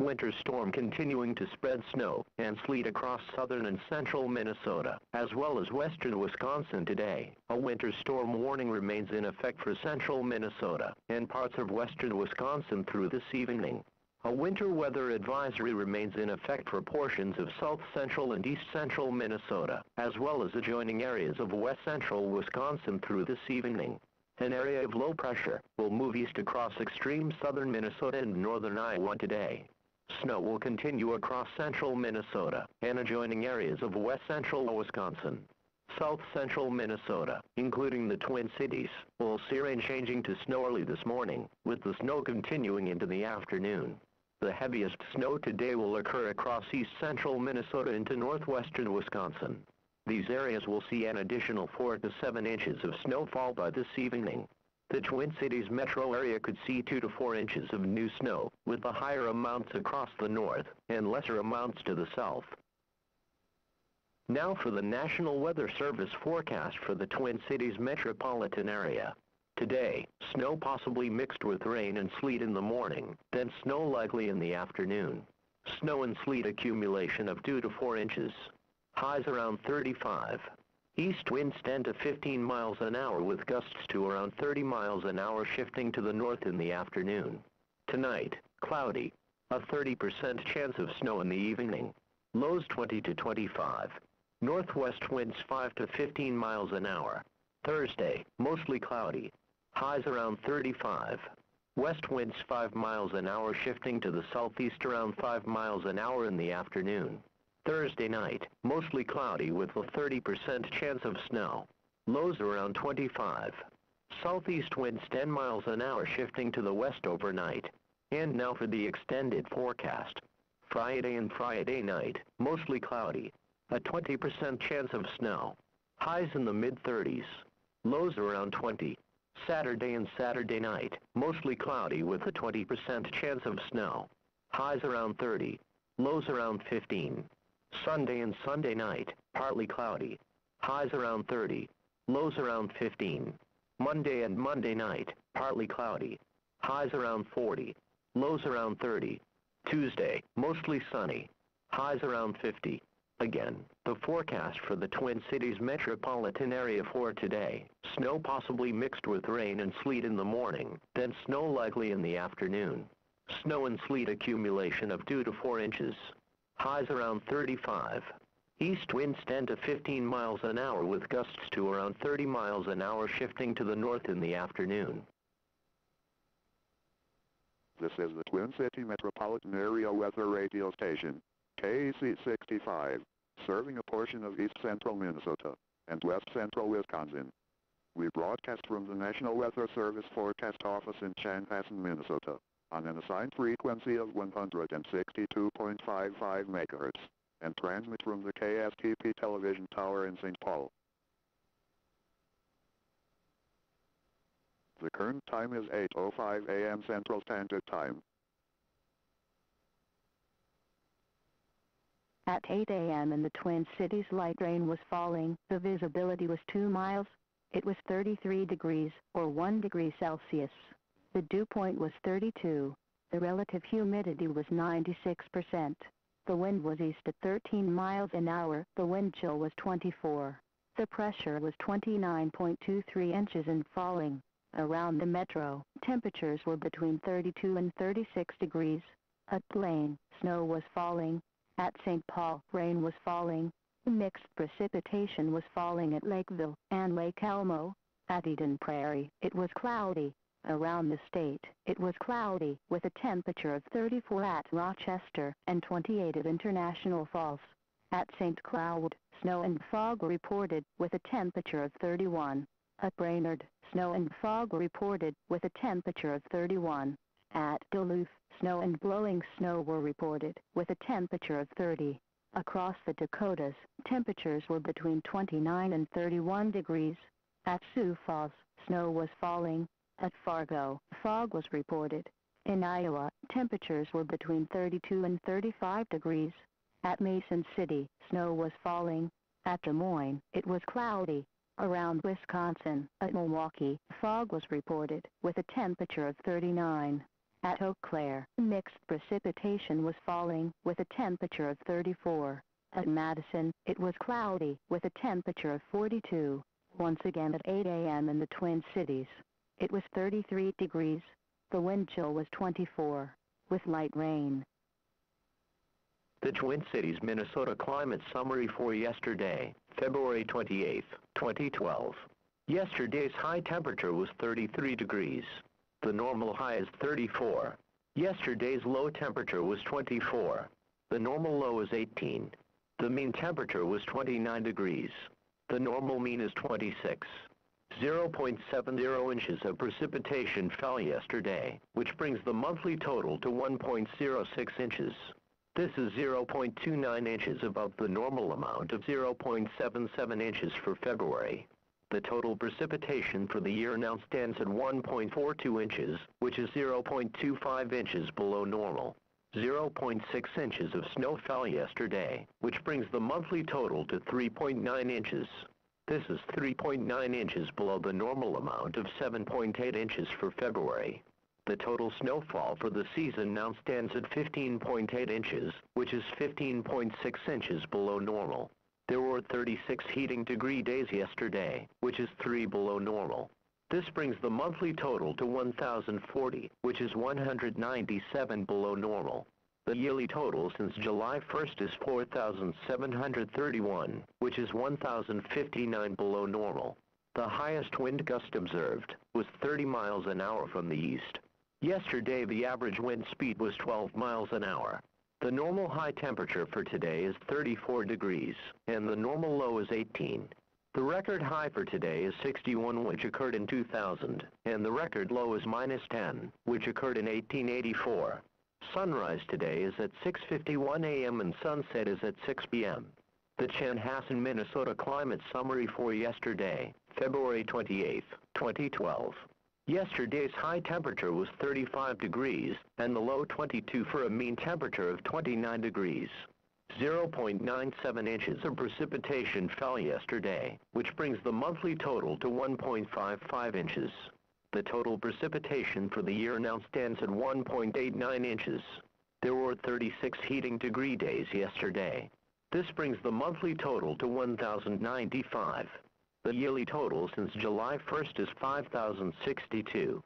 Winter storm continuing to spread snow and sleet across southern and central Minnesota, as well as western Wisconsin today. A winter storm warning remains in effect for central Minnesota and parts of western Wisconsin through this evening. A winter weather advisory remains in effect for portions of south central and east central Minnesota, as well as adjoining areas of west central Wisconsin through this evening. An area of low pressure will move east across extreme southern Minnesota and northern Iowa today. Snow will continue across central Minnesota and adjoining areas of west central Wisconsin. South central Minnesota, including the Twin Cities, will see rain changing to snow early this morning, with the snow continuing into the afternoon. The heaviest snow today will occur across east central Minnesota into northwestern Wisconsin. These areas will see an additional 4 to 7 inches of snowfall by this evening. The Twin Cities metro area could see 2 to 4 inches of new snow, with the higher amounts across the north and lesser amounts to the south. Now for the National Weather Service forecast for the Twin Cities metropolitan area. Today, snow possibly mixed with rain and sleet in the morning, then snow likely in the afternoon. Snow and sleet accumulation of 2 to 4 inches. Highs around 35. East winds 10 to 15 miles an hour with gusts to around 30 miles an hour shifting to the north in the afternoon. Tonight, cloudy. A 30% chance of snow in the evening. Lows 20 to 25. Northwest winds 5 to 15 miles an hour. Thursday, mostly cloudy. Highs around 35. West winds 5 miles an hour shifting to the southeast around 5 miles an hour in the afternoon. Thursday night, mostly cloudy with a 30% chance of snow. Lows around 25. Southeast winds 10 miles an hour shifting to the west overnight. And now for the extended forecast. Friday and Friday night, mostly cloudy. A 20% chance of snow. Highs in the mid-30s. Lows around 20. Saturday and Saturday night, mostly cloudy with a 20% chance of snow. Highs around 30. Lows around 15. Sunday and Sunday night, partly cloudy. Highs around 30. Lows around 15. Monday and Monday night, partly cloudy. Highs around 40. Lows around 30. Tuesday, mostly sunny. Highs around 50. Again, the forecast for the Twin Cities metropolitan area for today. Snow possibly mixed with rain and sleet in the morning, then snow likely in the afternoon. Snow and sleet accumulation of 2 to 4 inches. Highs around 35. East winds 10 to 15 miles an hour with gusts to around 30 miles an hour shifting to the north in the afternoon. This is the Twin City Metropolitan Area Weather Radio Station, KAC 65, serving a portion of east central Minnesota and west central Wisconsin. We broadcast from the National Weather Service Forecast Office in Chanhassen, Minnesota, on an assigned frequency of 162.55 MHz, and transmit from the KSTP television tower in St. Paul. The current time is 8:05 a.m. Central Standard Time. At 8 a.m. in the Twin Cities, light rain was falling. The visibility was 2 miles. It was 33 degrees, or 1 degree Celsius. The dew point was 32. The relative humidity was 96%. The wind was east at 13 miles an hour. The wind chill was 24. The pressure was 29.23 inches and falling. Around the metro, temperatures were between 32 and 36 degrees. At Blaine, snow was falling. At St. Paul, rain was falling. Mixed precipitation was falling at Lakeville and Lake Elmo. At Eden Prairie, it was cloudy. Around the state, it was cloudy, with a temperature of 34 at Rochester and 28 at International Falls. At St. Cloud, snow and fog reported, with a temperature of 31. At Brainerd, snow and fog reported, with a temperature of 31. At Duluth, snow and blowing snow were reported, with a temperature of 30. Across the Dakotas, temperatures were between 29 and 31 degrees. At Sioux Falls, snow was falling. At Fargo, fog was reported. In Iowa, temperatures were between 32 and 35 degrees. At Mason City, snow was falling. At Des Moines, it was cloudy. Around Wisconsin, at Milwaukee, fog was reported, with a temperature of 39. At Eau Claire, mixed precipitation was falling with a temperature of 34. At Madison, it was cloudy with a temperature of 42. Once again at 8 a.m. in the Twin Cities, it was 33 degrees. The wind chill was 24, with light rain. The Twin Cities, Minnesota climate summary for yesterday, February 28, 2012. Yesterday's high temperature was 33 degrees. The normal high is 34. Yesterday's low temperature was 24. The normal low is 18. The mean temperature was 29 degrees. The normal mean is 26. 0.70 inches of precipitation fell yesterday, which brings the monthly total to 1.06 inches. This is 0.29 inches above the normal amount of 0.77 inches for February. The total precipitation for the year now stands at 1.42 inches, which is 0.25 inches below normal. 0.6 inches of snow fell yesterday, which brings the monthly total to 3.9 inches. This is 3.9 inches below the normal amount of 7.8 inches for February. The total snowfall for the season now stands at 15.8 inches, which is 15.6 inches below normal. There were 36 heating degree days yesterday, which is 3 below normal. This brings the monthly total to 1,040, which is 197 below normal. The yearly total since July 1st is 4,731, which is 1,059 below normal. The highest wind gust observed was 30 miles an hour from the east. Yesterday the average wind speed was 12 miles an hour. The normal high temperature for today is 34 degrees, and the normal low is 18. The record high for today is 61, which occurred in 2000, and the record low is -10, which occurred in 1884. Sunrise today is at 6:51 a.m. and sunset is at 6 p.m. The Chanhassen, Minnesota climate summary for yesterday, February 28, 2012. Yesterday's high temperature was 35 degrees, and the low 22 for a mean temperature of 29 degrees. 0.97 inches of precipitation fell yesterday, which brings the monthly total to 1.55 inches. The total precipitation for the year now stands at 1.89 inches. There were 36 heating degree days yesterday. This brings the monthly total to 1,095. The yearly total since July 1st is 5,062.